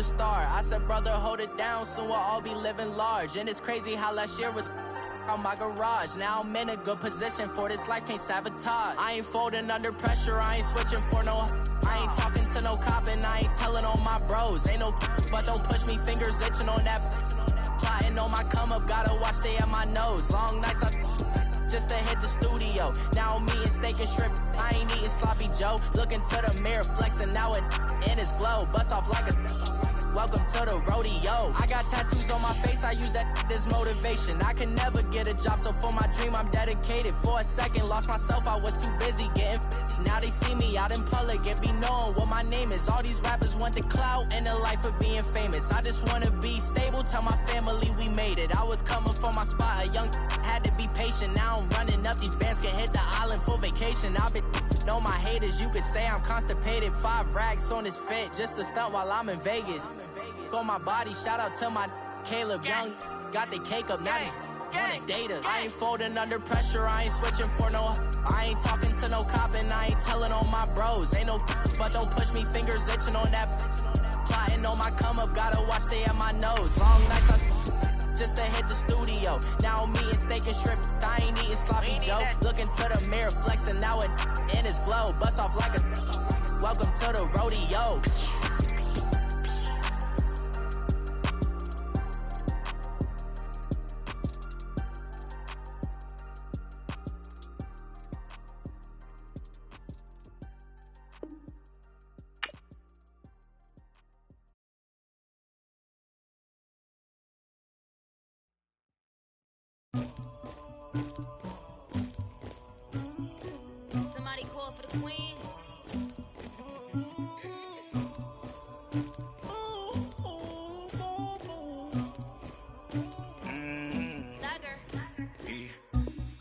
a star. I said, brother, hold it down, soon we'll all be living large. And it's crazy how last year was on my garage. Now I'm in a good position for this life, can't sabotage. I ain't folding under pressure, I ain't switching for no. I ain't talking to no cop and I ain't telling on my bros. Ain't no but don't push me, fingers itching on that. Plotting on my come up, gotta watch stay at my nose. Long nights just to hit the studio. Now I'm eating steak and shrimp, I ain't eating sloppy Joe. Looking to the mirror, flexing now and in his glow. Bust off like a welcome to the rodeo. I got tattoos on my face, I use that as motivation. I can never get a job, so for my dream I'm dedicated. For a second, lost myself, I was too busy getting busy. Now they see me out in public and be knowing what my name is. All these rappers want the clout and the life of being famous. I just wanna be stable, tell my family we made it. I was coming for my spot, a young had to be patient. Now I'm running up, these bands can hit the island for vacation. I've been know my haters, you could say I'm constipated. 5 racks on this fit, just to stunt while I'm in Vegas. On my body, shout out to my Caleb Young. Got the cake up, now he's wanna date us. I ain't folding under pressure, I ain't switching for no. I ain't talking to no cop and I ain't telling on my bros. Ain't no but don't push me, fingers itching on that. Plotting on my come up, gotta watch stay at my nose. Long nights just to hit the studio. Now I'm eating steak and shrimp, I ain't eating sloppy Joe. Looking to the mirror, flexing now and in his glow. Bust off like a welcome to the rodeo. Somebody call for the queen.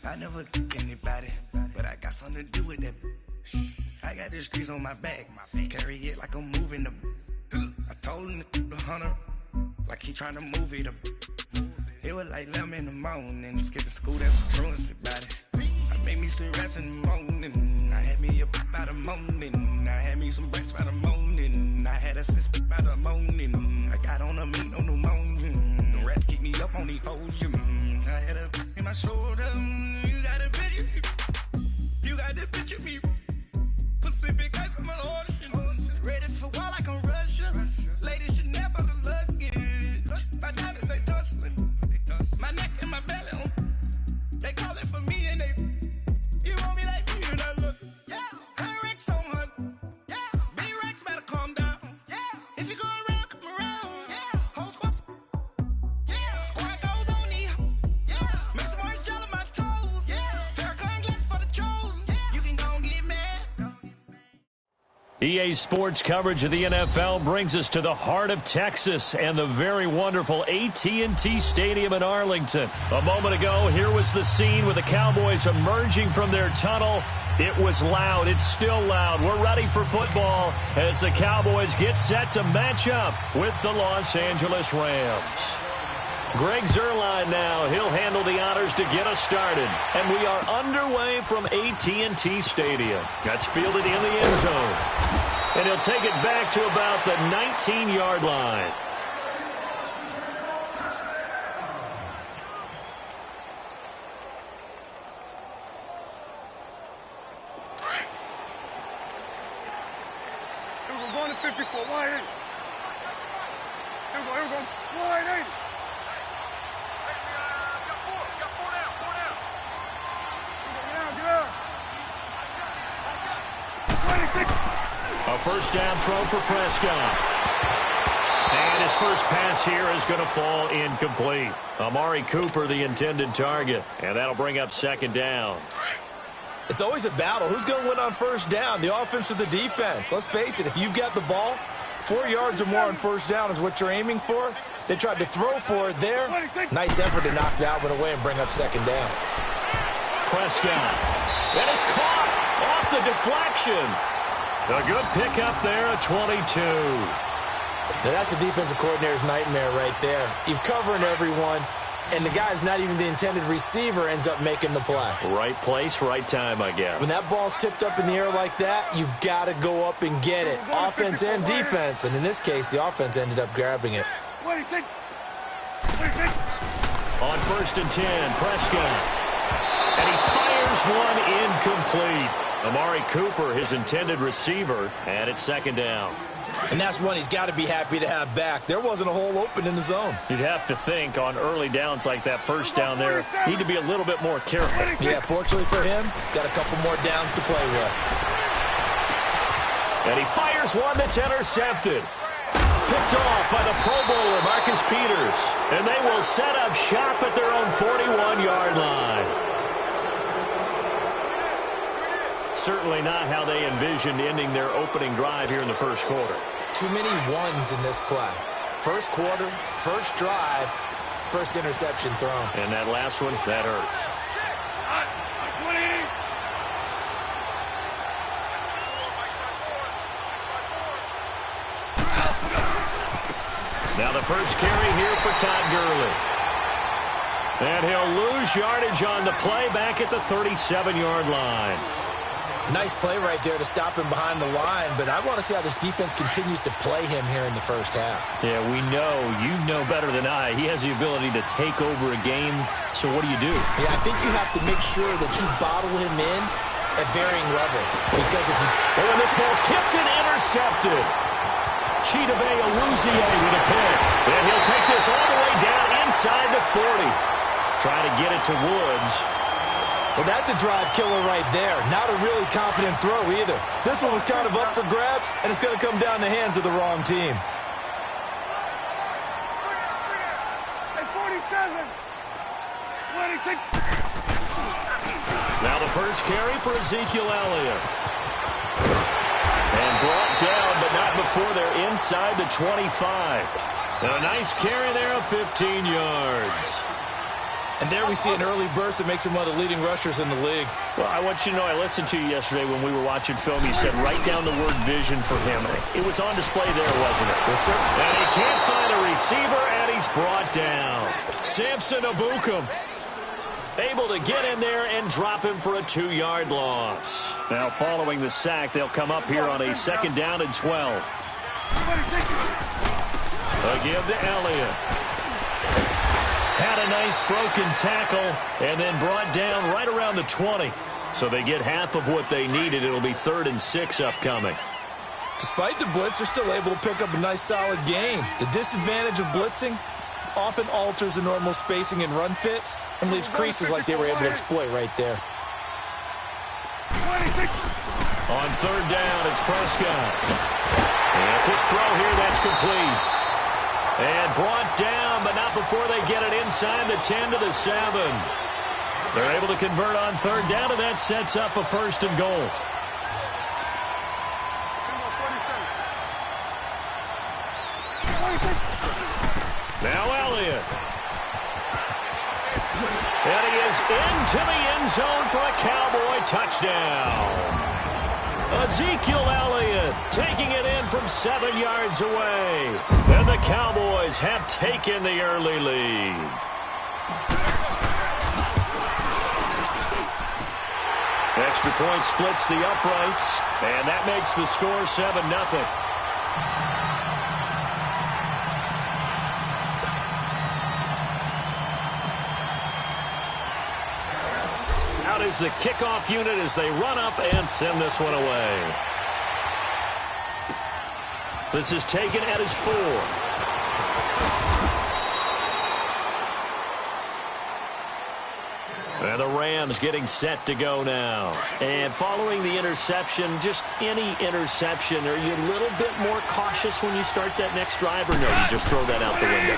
I never anybody, but I got something to do with that. I got the streets on my back, carry it like I'm moving the. I told him the hunter, like he trying to move it up. It was like 11 in the morning, skipping school, that's some truancy about it. I made me some rats in the morning, I had me a by the morning, I had me some breaks by the morning, I had a sis by the morning, I got on a meat on the morning, the rats keep me up on the podium, I had a in my shoulder, you got a picture me, you got the picture me, Pacific ice on my ocean, ready for war like I'm Russia, ladies should never the luggage, my diamonds they tussling, my neck and my belly on, they call it for me and they, you want me like me and I look, yeah, her Rex on her, yeah, B-Rex better calm down, yeah, if you go around, come around, yeah, whole squad, yeah, squad goes on the, yeah, make some orange gel on my toes, yeah, Farrakhan glass for the chosen, yeah, you can go and get mad. EA Sports coverage of the NFL brings us to the heart of Texas and the very wonderful AT&T Stadium in Arlington. A moment ago, here was the scene with the Cowboys emerging from their tunnel. It was loud. It's still loud. We're ready for football as the Cowboys get set to match up with the Los Angeles Rams. Greg Zuerlein now. He'll handle the honors to get us started. And we are underway from AT&T Stadium. That's fielded in the end zone. And he'll take it back to about the 19-yard line. Here we go, going to 54, 180. Here we go, 180. A first down throw for Prescott. And his first pass here is going to fall incomplete. Amari Cooper, the intended target. And that'll bring up second down. It's always a battle. Who's going to win on first down, the offense or the defense? Let's face it, if you've got the ball, 4 yards or more on first down is what you're aiming for. They tried to throw for it there. Nice effort to knock that one away and bring up second down. Prescott. And it's caught off the deflection. A good pickup there at 22. Now that's a defensive coordinator's nightmare right there. You're covering everyone. and the guy's not even the intended receiver ends up making the play. Right place, right time, I guess. When that ball's tipped up in the air like that, you've got to go up and get it. Offense and defense, and in this case, the offense ended up grabbing it. On 1st and 10, Prescott. And he fires one incomplete. Amari Cooper, his intended receiver, and it's 2nd down. And that's one he's got to be happy to have back. There wasn't a hole open in the zone. You'd have to think on early downs like that, 1st down there, need to be a little bit more careful. Yeah, fortunately for him, got a couple more downs to play with. And he fires one that's intercepted. Picked off by the Pro Bowler, Marcus Peters. And they will set up shop at their own 41-yard line. Certainly not how they envisioned ending their opening drive here in the 1st quarter. Too many ones in this play. 1st quarter, 1st drive, 1st interception thrown. And that last one, that hurts. Now the first carry here for Todd Gurley. And he'll lose yardage on the play back at the 37-yard line. Nice play right there to stop him behind the line, but I want to see how this defense continues to play him here in the 1st half. Yeah, we know. You know better than I. He has the ability to take over a game, so what do you do? Yeah, I think you have to make sure that you bottle him in at varying levels, because if you... Oh, and this ball's tipped and intercepted. Chidobe Awuzie with a pick. And he'll take this all the way down inside the 40. Try to get it to Woods. Well, that's a drive killer right there. Not a really confident throw either. This one was kind of up for grabs, and it's going to come down the hands of the wrong team. Now the first carry for Ezekiel Elliott. And brought down, but not before they're inside the 25. And a nice carry there of 15 yards. And there we see an early burst that makes him one of the leading rushers in the league. Well, I want you to know, I listened to you yesterday when we were watching film. You said write down the word vision for him. It was on display there, wasn't it? Yes, sir. And he can't find a receiver, and he's brought down. Samson Ebukam able to get in there and drop him for a 2-yard loss. Now, following the sack, they'll come up here on a 2nd down and 12. A give to Elliott. Had a nice broken tackle and then brought down right around the 20. So they get half of what they needed. It'll be 3rd and 6 upcoming. Despite the blitz, they're still able to pick up a nice solid gain. The disadvantage of blitzing often alters the normal spacing and run fits and leaves creases like they were able to exploit right there. On 3rd down, it's Prescott. And a quick throw here, that's complete. And brought down, but not before they get it inside the 10 to the 7. They're able to convert on 3rd down, and that sets up a 1st and goal. Now Elliott. And he is into the end zone for a Cowboy touchdown. Ezekiel Elliott taking it in from 7 yards away. And the Cowboys have taken the early lead. Extra point splits the uprights, and that makes the score 7-0. Out is the kickoff unit as they run up and send this one away. This is taken at his 4. And the Rams getting set to go now. And following the interception, just any interception, are you a little bit more cautious when you start that next drive, or no, you just throw that out the window?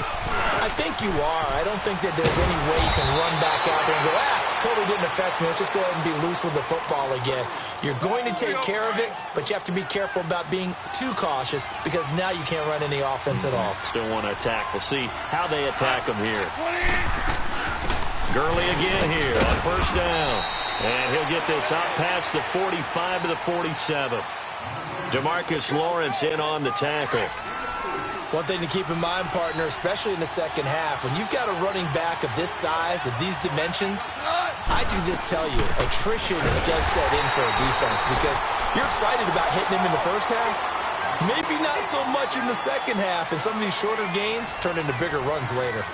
I think you are. I don't think that there's any way you can run back out there and go, totally didn't affect me. Let's just go ahead and be loose with the football again. You're going to take care of it, but you have to be careful about being too cautious because now you can't run any offense at all. Still want to attack. We'll see how they attack them here. Gurley again here on 1st down. And he'll get this out past the 45 to the 47. DeMarcus Lawrence in on the tackle. One thing to keep in mind, partner, especially in the second half, when you've got a running back of this size, of these dimensions, I can just tell you, attrition does set in for a defense because you're excited about hitting him in the first half. Maybe not so much in the second half, and some of these shorter gains turn into bigger runs later.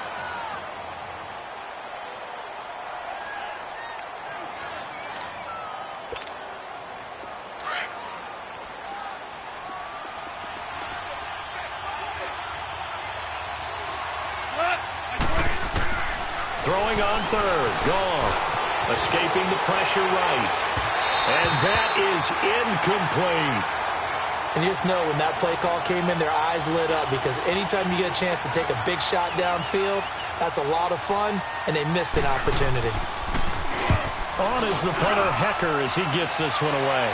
Throwing on third. Goff escaping the pressure right. And that is incomplete. And you just know when that play call came in, their eyes lit up because anytime you get a chance to take a big shot downfield, that's a lot of fun, and they missed an opportunity. On is the punter Hecker as he gets this one away.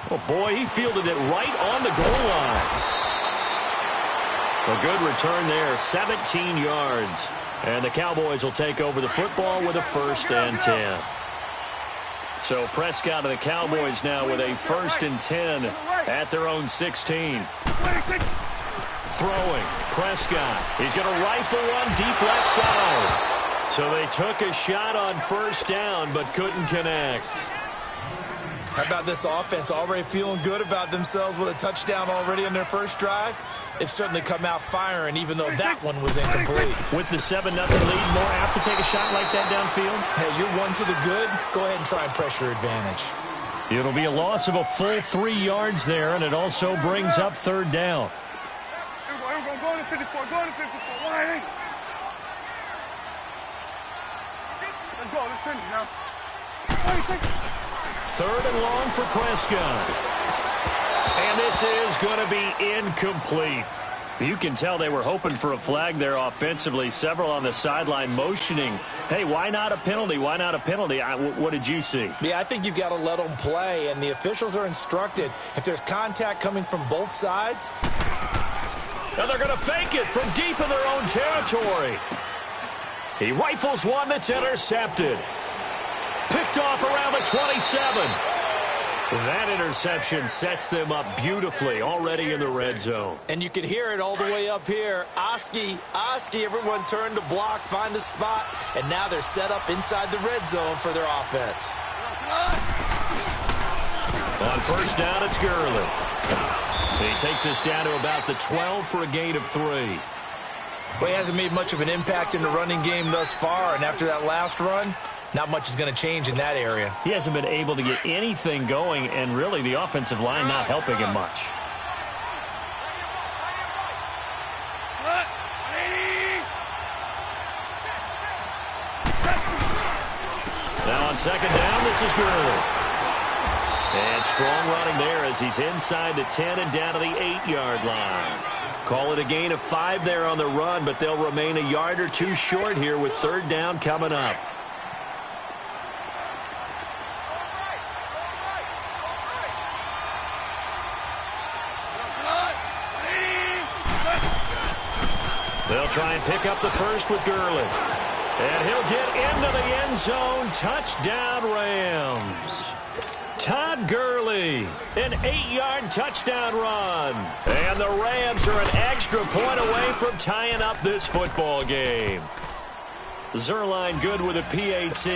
Oh, boy, he fielded it right on the goal line. A good return there, 17 yards. And the Cowboys will take over the football with a 1st and 10. So Prescott and the Cowboys now with a 1st and 10 at their own 16. Throwing, Prescott. He's going to rifle one deep left side. So they took a shot on 1st down but couldn't connect. How about this offense already feeling good about themselves with a touchdown already on their first drive? They've certainly come out firing, even though that one was incomplete. With the 7-0 lead, more apt to take a shot like that downfield? Hey, you're one to the good. Go ahead and try and pressure advantage. It'll be a loss of a full 3 yards there, and it also brings up 3rd down. Go to 54. Go to 54. Why? Let's go. Let's finish now. 3rd and long for Prescott. And this is going to be incomplete. You can tell they were hoping for a flag there offensively. Several on the sideline motioning, hey, why not a penalty? Why not a penalty? What did you see? Yeah, I think you've got to let them play, and the officials are instructed if there's contact coming from both sides. And they're going to fake it from deep in their own territory. He rifles one that's intercepted. Picked off around the 27. That interception sets them up beautifully already in the red zone. And you can hear it all the way up here. Oski, everyone turned to block, find a spot, and now they're set up inside the red zone for their offense. On 1st down, it's Gurley. He takes us down to about the 12 for a gain of 3. Well, he hasn't made much of an impact in the running game thus far, and after that last run, not much is going to change in that area. He hasn't been able to get anything going, and really the offensive line not helping him much. Now on 2nd down, this is Gurley. And strong running there as he's inside the 10 and down to the 8-yard line. Call it a gain of 5 there on the run, but they'll remain a yard or 2 short here with 3rd down coming up. They'll try and pick up the 1st with Gurley. And he'll get into the end zone. Touchdown, Rams. Todd Gurley, an 8-yard touchdown run. And the Rams are an extra point away from tying up this football game. Zerline good with a PAT.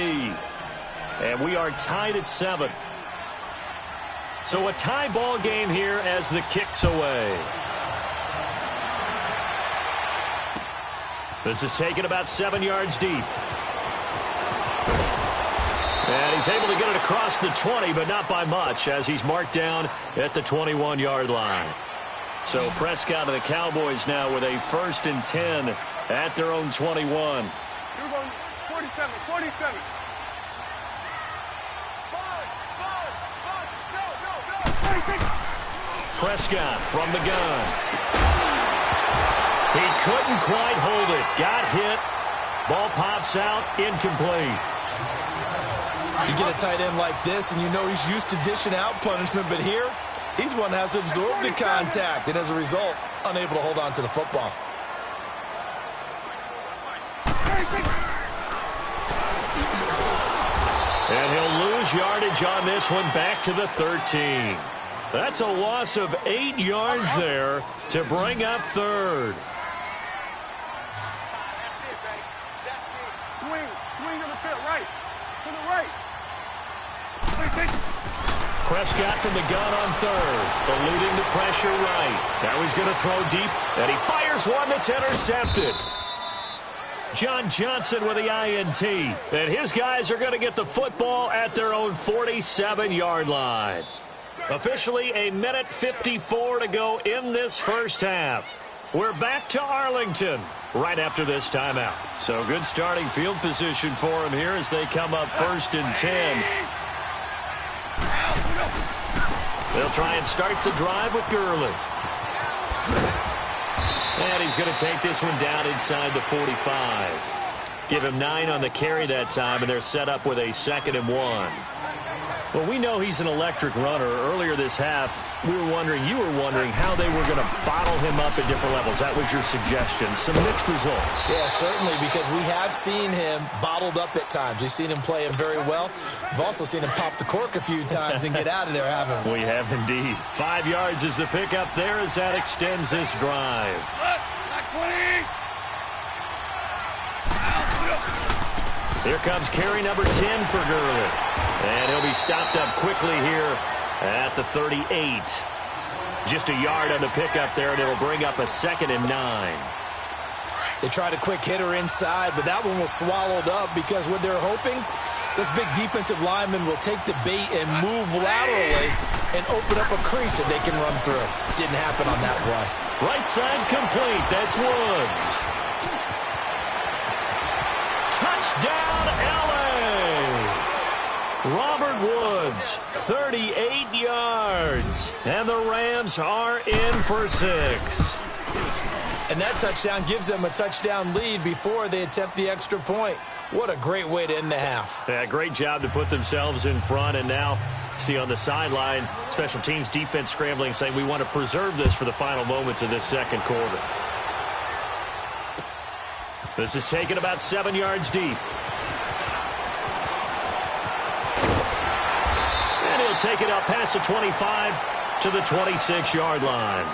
And we are tied at 7. So a tie ball game here as the kick's away. This is taken about 7 yards deep. And he's able to get it across the 20, but not by much, as he's marked down at the 21-yard line. So Prescott and the Cowboys now with a 1st and 10 at their own 21. We're going 47. Prescott from the gun. He couldn't quite hold it. Got hit. Ball pops out. Incomplete. You get a tight end like this, and you know he's used to dishing out punishment, but here, he's one that has to absorb the contact, and as a result, unable to hold on to the football. And he'll lose yardage on this one back to the 13. That's a loss of 8 yards there to bring up third. Swing to the field, right. To the right. Prescott from the gun on third, eluding the pressure right. Now he's going to throw deep, and he fires one that's intercepted. John Johnson with the INT, and his guys are going to get the football at their own 47-yard line. Officially, 1:54 to go in this first half. We're back to Arlington right after this timeout. So good starting field position for him here as they come up 1st and 10. They'll try and start the drive with Gurley. And he's going to take this one down inside the 45. Give him 9 on the carry that time, and they're set up with a 2nd and 1. Well, we know he's an electric runner. Earlier this half, you were wondering how they were going to bottle him up at different levels. That was your suggestion. Some mixed results. Yeah, certainly, because we have seen him bottled up at times. We've seen him play him very well. We've also seen him pop the cork a few times and get out of there, haven't we? We have indeed. 5 yards is the pickup there as that extends this drive. Here comes carry number 10 for Gurley. And he'll be stopped up quickly here at the 38. Just a yard on the pickup there, and it'll bring up a 2nd and 9. They tried a quick hitter inside, but that one was swallowed up because what they're hoping, those big defensive linemen will take the bait and move laterally and open up a crease that they can run through. Didn't happen on that play. Right side complete. That's Woods. Touchdown, L.A. Robert Woods, 38 yards. And the Rams are in for 6. And that touchdown gives them a touchdown lead before they attempt the extra point. What a great way to end the half. Yeah, great job to put themselves in front. And now, see on the sideline, special teams defense scrambling, saying we want to preserve this for the final moments of this second quarter. This is taken about 7 yards deep. And he'll take it up past the 25 to the 26-yard line.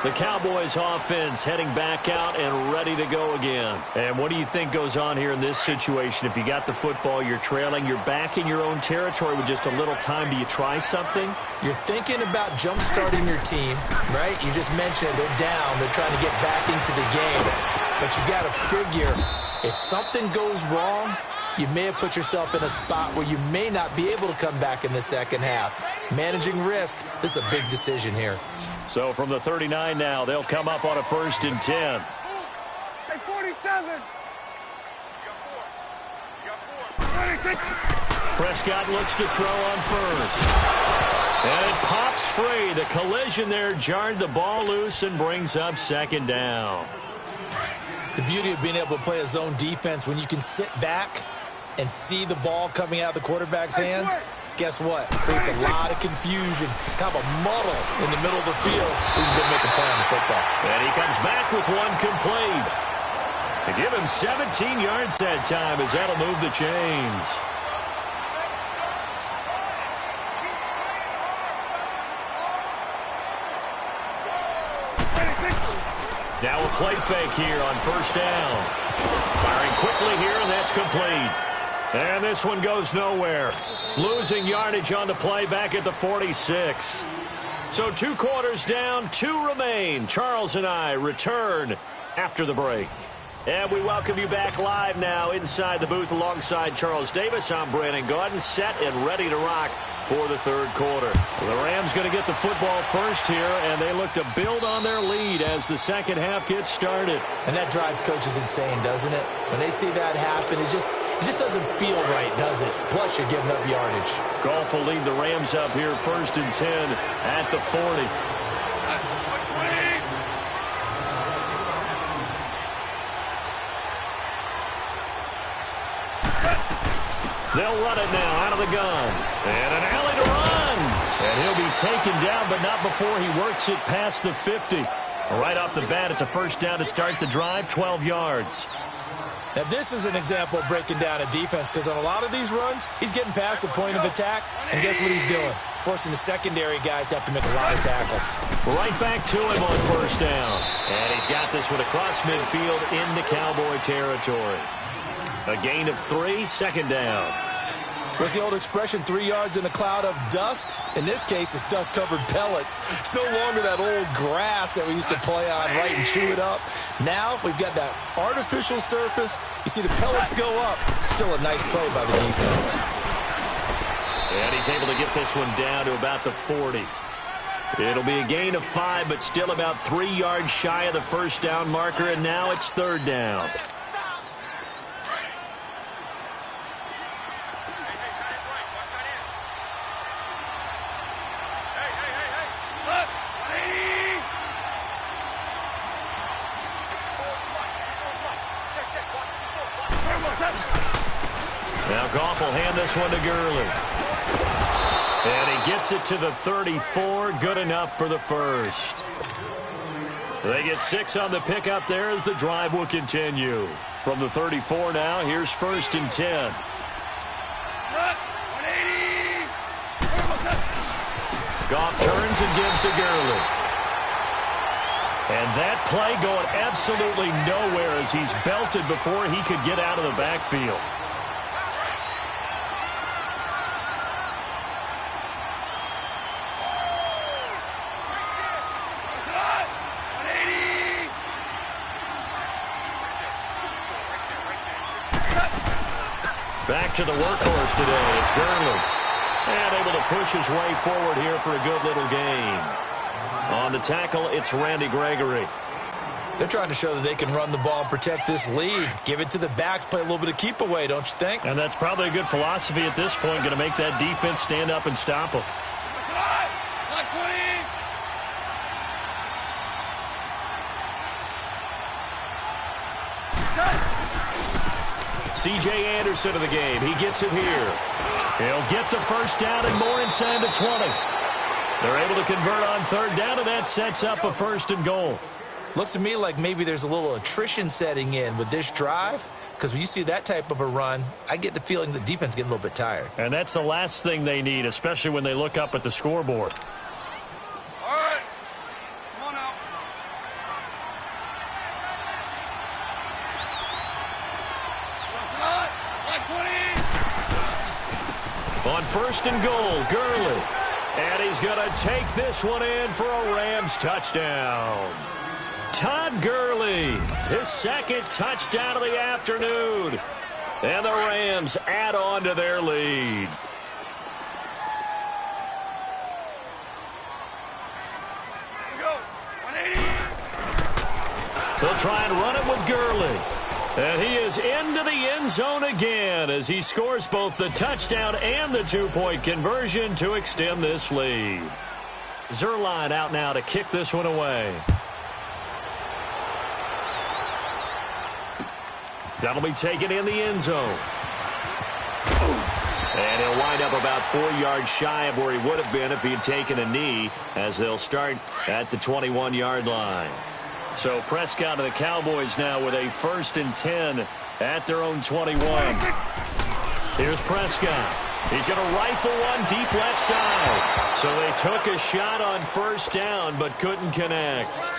The Cowboys offense heading back out and ready to go again. And what do you think goes on here in this situation? If you got the football, you're trailing, you're back in your own territory with just a little time. Do you try something? You're thinking about jump-starting your team, right? You just mentioned they're down. They're trying to get back into the game. But you got to figure if something goes wrong, you may have put yourself in a spot where you may not be able to come back in the second half. Managing risk, this is a big decision here. So from the 39 now, they'll come up on a 1st and 10. Hey, 47. Prescott looks to throw on first. And it pops free. The collision there jarred the ball loose and brings up 2nd down. The beauty of being able to play a zone defense when you can sit back and see the ball coming out of the quarterback's hands, guess what? Creates a lot of confusion, kind of a muddle in the middle of the field. We can go make a play on the football. And he comes back with one complete. They give him 17 yards that time as that'll move the chains. Now a play fake here on 1st down. Firing quickly here, and that's complete. And this one goes nowhere. Losing yardage on the play back at the 46. So 2 quarters down, 2 remain. Charles and I return after the break. And we welcome you back live now inside the booth alongside Charles Davis. I'm Brandon Gaudin, set and ready to rock for the 3rd quarter. Well, the Rams going to get the football first here, and they look to build on their lead as the second half gets started. And that drives coaches insane, doesn't it? When they see that happen, it just doesn't feel right, does it? Plus, you're giving up yardage. Goff will lead the Rams up here 1st and 10 at the 40. They'll run it now out of the gun. And an alley to run. And he'll be taken down, but not before he works it past the 50. Right off the bat, it's a 1st down to start the drive, 12 yards. Now, this is an example of breaking down a defense because on a lot of these runs, he's getting past the point of attack, and guess what he's doing? Forcing the secondary guys to have to make a lot of tackles. Right back to him on first down. And he's got this one across midfield into Cowboy territory. A gain of 3, second down. What's the old expression, 3 yards in a cloud of dust? In this case, it's dust-covered pellets. It's no longer that old grass that we used to play on, right, and chew it up. Now we've got that artificial surface. You see the pellets go up. Still a nice play by the defense. And he's able to get this one down to about the 40. It'll be a gain of 5, but still about 3 yards shy of the first down marker, and now it's third down. Now Goff will hand this one to Gurley. And he gets it to the 34. Good enough for the first. They get 6 on the pickup there as the drive will continue. From the 34 now, here's first and 10. Goff turns and gives to Gurley. And that play going absolutely nowhere as he's belted before he could get out of the backfield. Back to the workhorse today. It's Gurley. And able to push his way forward here for a good little gain. On the tackle, it's Randy Gregory. They're trying to show that they can run the ball and protect this lead. Give it to the backs, play a little bit of keep away, don't you think? And that's probably a good philosophy at this point, going to make that defense stand up and stop them. C.J. Anderson of the game. He gets it here. He'll get the first down and more inside the 20. They're able to convert on third down, and that sets up a first and goal. Looks to me like maybe there's a little attrition setting in with this drive, because when you see that type of a run, I get the feeling the defense is getting a little bit tired. And that's the last thing they need, especially when they look up at the scoreboard. All right. Come on out. On first and goal, Gurley. And he's going to take this one in for a Rams touchdown. Todd Gurley, his second touchdown of the afternoon. And the Rams add on to their lead. They'll try and run it with Gurley. And he is into the end zone again as he scores both the touchdown and the two-point conversion to extend this lead. Zuerlein out now to kick this one away. That'll be taken in the end zone. And he'll wind up about 4 yards shy of where he would have been if he had taken a knee, as they'll start at the 21-yard line. So Prescott and the Cowboys now with a first and 10 at their own 21. Here's Prescott. He's going to rifle one deep left side. So they took a shot on first down but couldn't connect.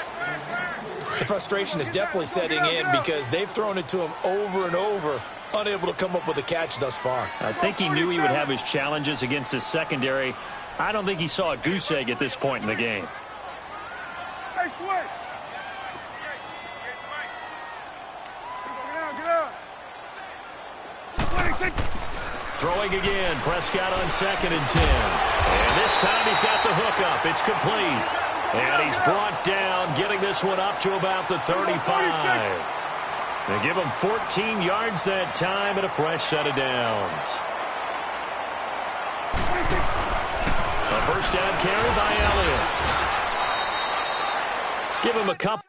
The frustration is definitely setting in because they've thrown it to him over and over, unable to come up with a catch thus far. I think he knew he would have his challenges against his secondary. I don't think he saw a goose egg at this point in the game. Hey, switch. Get out. 26. Throwing again, Prescott on second and 10. And this time he's got the hook up. It's complete. And he's brought down, getting this one up to about the 35. They give him 14 yards that time and a fresh set of downs. A first down carry by Elliott. Give him a couple.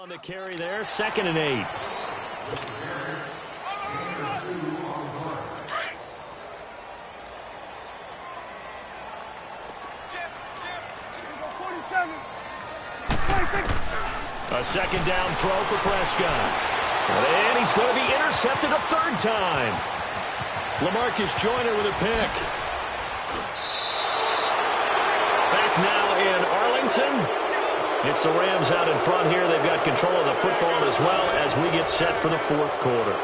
On the carry there, 2nd and 8. A 2nd down throw for Prescott. And he's going to be intercepted a 3rd time. LaMarcus Joyner with a pick. Back now in Arlington. It's the Rams out in front here. They've got control of the football as well as we get set for the 4th quarter.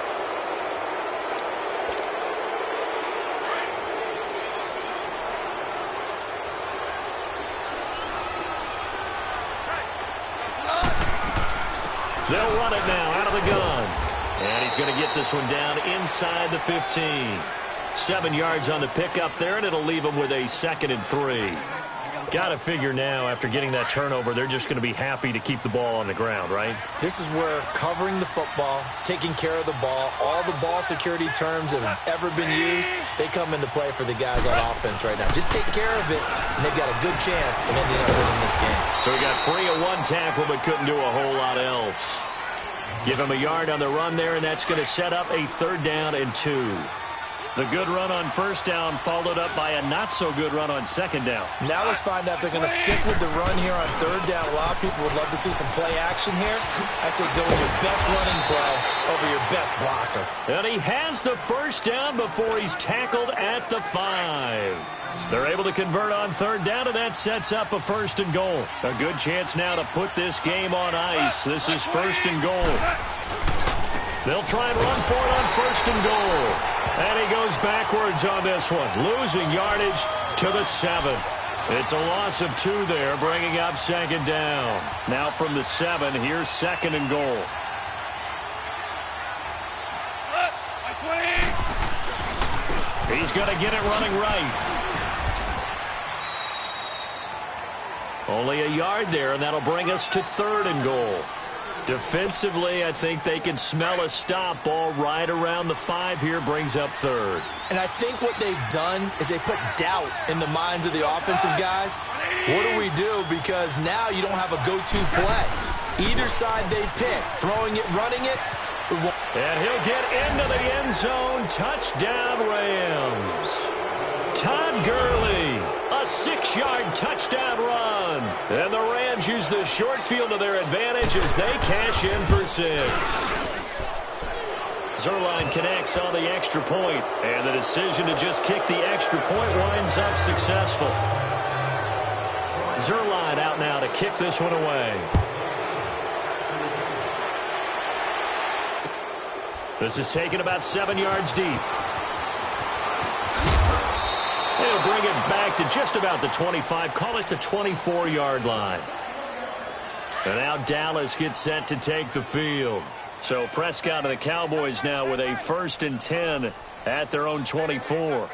They'll run it now out of the gun. And he's going to get this one down inside the 15. 7 yards on the pickup there, and it'll leave him with a 2nd and 3. Got to figure now, after getting that turnover, they're just going to be happy to keep the ball on the ground, right? This is where covering the football, taking care of the ball, all the ball security terms that have ever been used, they come into play for the guys on offense right now. Just take care of it, and they've got a good chance of ending up winning this game. So we got free of 1 tackle, but couldn't do a whole lot else. Give him a yard on the run there, and that's going to set up a 3rd down and 2. The good run on 1st down followed up by a not-so-good run on 2nd down. Now let's find out if they're going to stick with the run here on 3rd down. A lot of people would love to see some play action here. I say go with your best running play over your best blocker. And he has the 1st down before he's tackled at the 5. They're able to convert on 3rd down, and that sets up a 1st and goal. A good chance now to put this game on ice. This is 1st and goal. They'll try and run for it on 1st and goal. And he goes backwards on this one, losing yardage to the 7. It's a loss of 2 there, bringing up 2nd down. Now from the 7, here's 2nd and goal. He's going to get it running right. Only a yard there, and that'll bring us to 3rd and goal. Defensively, I think they can smell a stop. Ball right around the 5 here, brings up 3rd. And I think what they've done is they put doubt in the minds of the offensive guys. What do we do? Because now you don't have a go-to play. Either side they pick, throwing it, running it. And he'll get into the end zone. Touchdown, Rams. Todd Gurley, a 6-yard touchdown run. And the Rams use the short field to their advantage as they cash in for 6. Zerline connects on the extra point, and the decision to just kick the extra point winds up successful. Zerline out now to kick this one away. This is taken about 7 yards deep. They'll bring it back to just about the 25, call it the 24-yard line. And now Dallas gets set to take the field. So Prescott and the Cowboys now with a 1st and 10 at their own 24.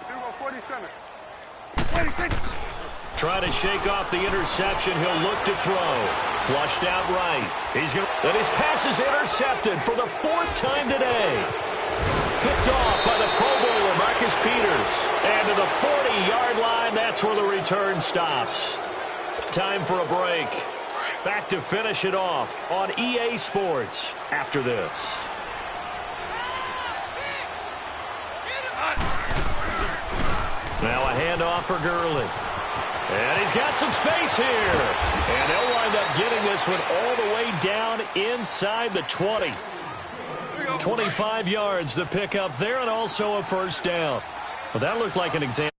Trying to shake off the interception. He'll look to throw. Flushed out right. And his pass is intercepted for the 4th time today. Picked off by the Pro Bowler, Marcus Peters. And to the 40-yard line, that's where the return stops. Time for a break. Back to finish it off on EA Sports after this. Now a handoff for Gurley. And he's got some space here. And they'll wind up getting this one all the way down inside the 20. 25 yards the pickup there, and also a 1st down. Well, that looked like an example.